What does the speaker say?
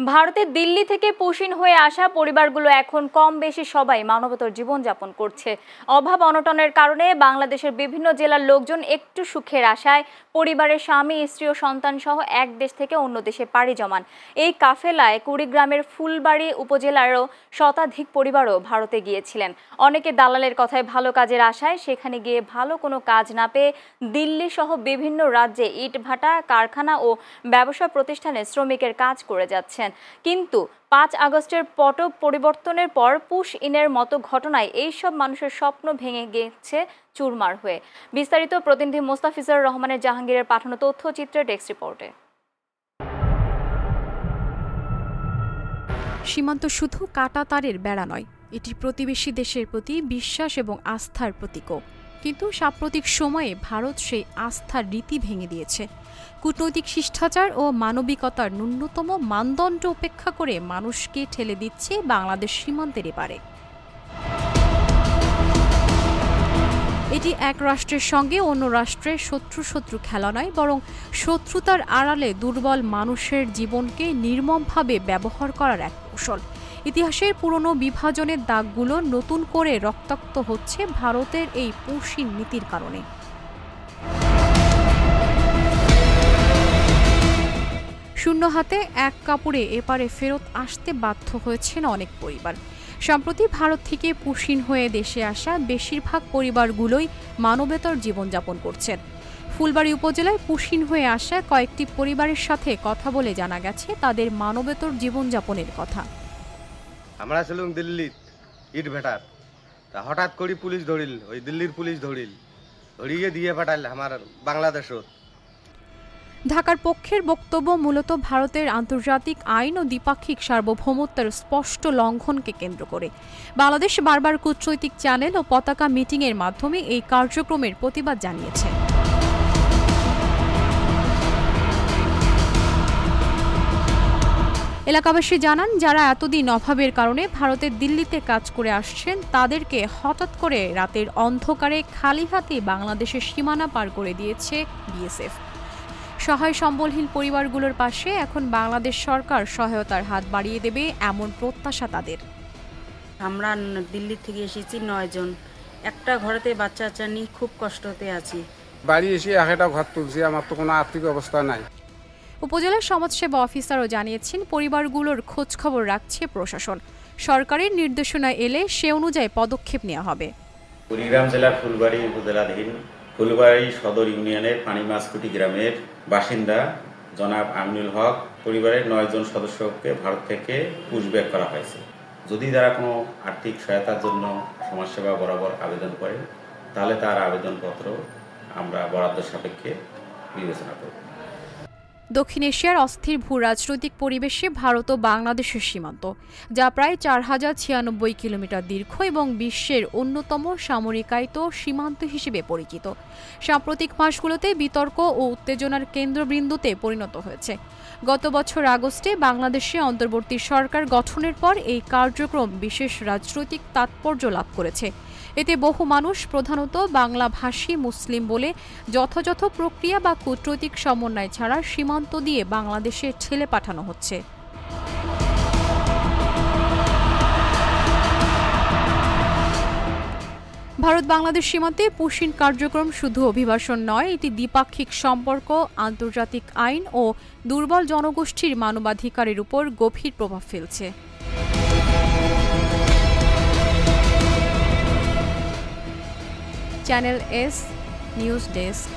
ভারতের দিল্লি থেকে পুশিন হয়ে আসা পরিবারগুলো এখন কম বেশি সবাই মানবতর জীবনযাপন করছে। অভাব অনটনের কারণে বাংলাদেশের বিভিন্ন জেলার লোকজন একটু সুখের আশায় পরিবারের স্বামী, স্ত্রী ও সন্তান সহ এক দেশ থেকে অন্য দেশে পাড়ি জমান। এই কাফেলায় কুড়িগ্রামের ফুলবাড়ী উপজেলারও শতাধিক পরিবারও ভারতে গিয়েছিলেন। অনেকে দালালের কথায় ভালো কাজের আশায় সেখানে গিয়ে ভালো কোনো কাজ না পেয়ে দিল্লি সহ বিভিন্ন রাজ্যে ইটভাটা, কারখানা ও ব্যবসা প্রতিষ্ঠানে শ্রমিকের কাজ করে যাচ্ছেন। কিন্তু ৫ আগস্টের পট পরিবর্তনের পর পুশ ইনের মতো ঘটনায় এইসব মানুষের স্বপ্ন ভেঙে গেছে চুরমার হয়ে। বিস্তারিত প্রতিনিধি মোস্তাফিজুর রহমানের জাহাঙ্গীরের পাঠানো তথ্যচিত্রের ডেস্ক রিপোর্টে। সীমান্ত শুধু কাঁটাতারের বেড়া নয়, এটি প্রতিবেশী দেশের প্রতি বিশ্বাস এবং আস্থার প্রতীকও। কিন্তু সাম্প্রতিক সময়ে ভারত সেই আস্থার রীতি ভেঙে দিয়েছে। কূটনৈতিক শিষ্টাচার ও মানবিকতার ন্যূনতম মানদণ্ড উপেক্ষা করে মানুষকে ঠেলে দিচ্ছে বাংলাদেশ সীমান্তের এপারে। এটি এক রাষ্ট্রের সঙ্গে অন্য রাষ্ট্রের শত্রু খেলা নয়, বরং শত্রুতার আড়ালে দুর্বল মানুষের জীবনকে নির্মমভাবে ব্যবহার করার এক কৌশল। ইতিহাসের পুরনো বিভাজনের দাগগুলো নতুন করে রক্তাক্ত হচ্ছে ভারতের এই পুশিন নীতির কারণে। শূন্য হাতে এক কাপড়ে এপারে ফেরত আসতে বাধ্য হয়েছেন অনেক পরিবার। সম্প্রতি ভারত থেকে পুশিন হয়ে দেশে আসা বেশিরভাগ পরিবারগুলোই মানবেতর জীবনযাপন করছেন। ফুলবাড়ী উপজেলায় পুশিন হয়ে আসা কয়েকটি পরিবারের সাথে কথা বলে জানা গেছে তাদের মানবেতর জীবনযাপনের কথা। আমরা ছিলাম দিল্লিত ইট ভেটার, তা হঠাৎ করে পুলিশ ধরিল, ওই দিল্লির পুলিশ ধরিয়ে দিয়ে পাঠাল আমার বাংলাদেশত। ঢাকার পক্ষের বক্তব্য মূলত ভারতের আন্তর্জাতিক আইন ও দ্বিপাক্ষিক সার্বভৌমত্বের স্পষ্ট লঙ্ঘনকে কেন্দ্র করে। বাংলাদেশ বারবার কূটনৈতিক চ্যানেল ও পতাকা মিটিংয়ের মাধ্যমে এই কার্যক্রমের প্রতিবাদ জানিয়েছে। এলাকাবাসী জানান, যারা এতদিন অভাবের কারণে ভারতের দিল্লিতে কাজ করে আসছেন তাদেরকে হঠাৎ করে রাতের অন্ধকারে খালি হাতে বাংলাদেশের সীমানা পার করে দিয়েছে বিএসএফ। সহায় সম্বলহীন পরিবারগুলোর পাশে এখন বাংলাদেশ সরকার সহায়তার হাত বাড়িয়ে দেবে এমন প্রত্যাশা তাদের। আমরা দিল্লি থেকে এসেছি ৯ জন, একটা ঘরেতে বাচ্চা নিয়ে খুব কষ্টতে আছি। বাড়ি এসে একটা ঘর তুলছি, আমার তো কোনো আর্থিক অবস্থা নাই। উপজেলা সমাজসেবা অফিসারও জানিয়েছেন, পরিবারগুলোর খোঁজ খবর রাখছে প্রশাসন। সরকারের নির্দেশনা এলে সে অনুযায়ী পদক্ষেপ নেওয়া হবে। কুড়িগ্রাম জেলার ফুলবাড়ী উপজেলাধীন ফুলবাড়ী সদর ইউনিয়নের পানিমাছকুটি গ্রামের বাসিন্দা জনাব আমিনুল হক পরিবারের ৯ জন সদস্যকে ভারত থেকে পুশব্যাক করা হয়েছে। যদি তারা কোনো আর্থিক সহায়তার জন্য সমাজসেবা বরাবর আবেদন করে, তাহলে তার আবেদনপত্র আমরা বরাদ্দ সাপেক্ষে বিবেচনা করব। দক্ষিণ এশিয়ার অস্থির ভূ রাজনৈতিক পরিবেশে ভারত ও বাংলাদেশের সীমান্ত, যা প্রায় ৪,০৯৬ কিলোমিটার দীর্ঘ এবং বিশ্বের অন্যতম সামরিকায়িত সীমান্ত হিসেবে পরিচিত, সাম্প্রতিক মাসগুলোতে বিতর্ক ও উত্তেজনার কেন্দ্রবিন্দুতে পরিণত হয়েছে। গত বছর আগস্টে বাংলাদেশে অন্তর্বর্তী সরকার গঠনের পর এই কার্যক্রম বিশেষ রাজনৈতিক তাৎপর্য লাভ করেছে। এতে বহু মানুষ, প্রধানত বাংলাভাষী মুসলিম বলে, যথাযথ প্রক্রিয়া বা কূটনৈতিক সমন্বয় ছাড়া সীমান্ত দিয়ে বাংলাদেশে ঠেলে পাঠানো হচ্ছে। ভারত বাংলাদেশ সীমান্তে পুশিন কার্যক্রম শুধু অভিবাসন নয়, এটি দ্বিপাক্ষিক সম্পর্ক, আন্তর্জাতিক আইন ও দুর্বল জনগোষ্ঠীর মানবাধিকারের উপর গভীর প্রভাব ফেলছে। Channel S news desk.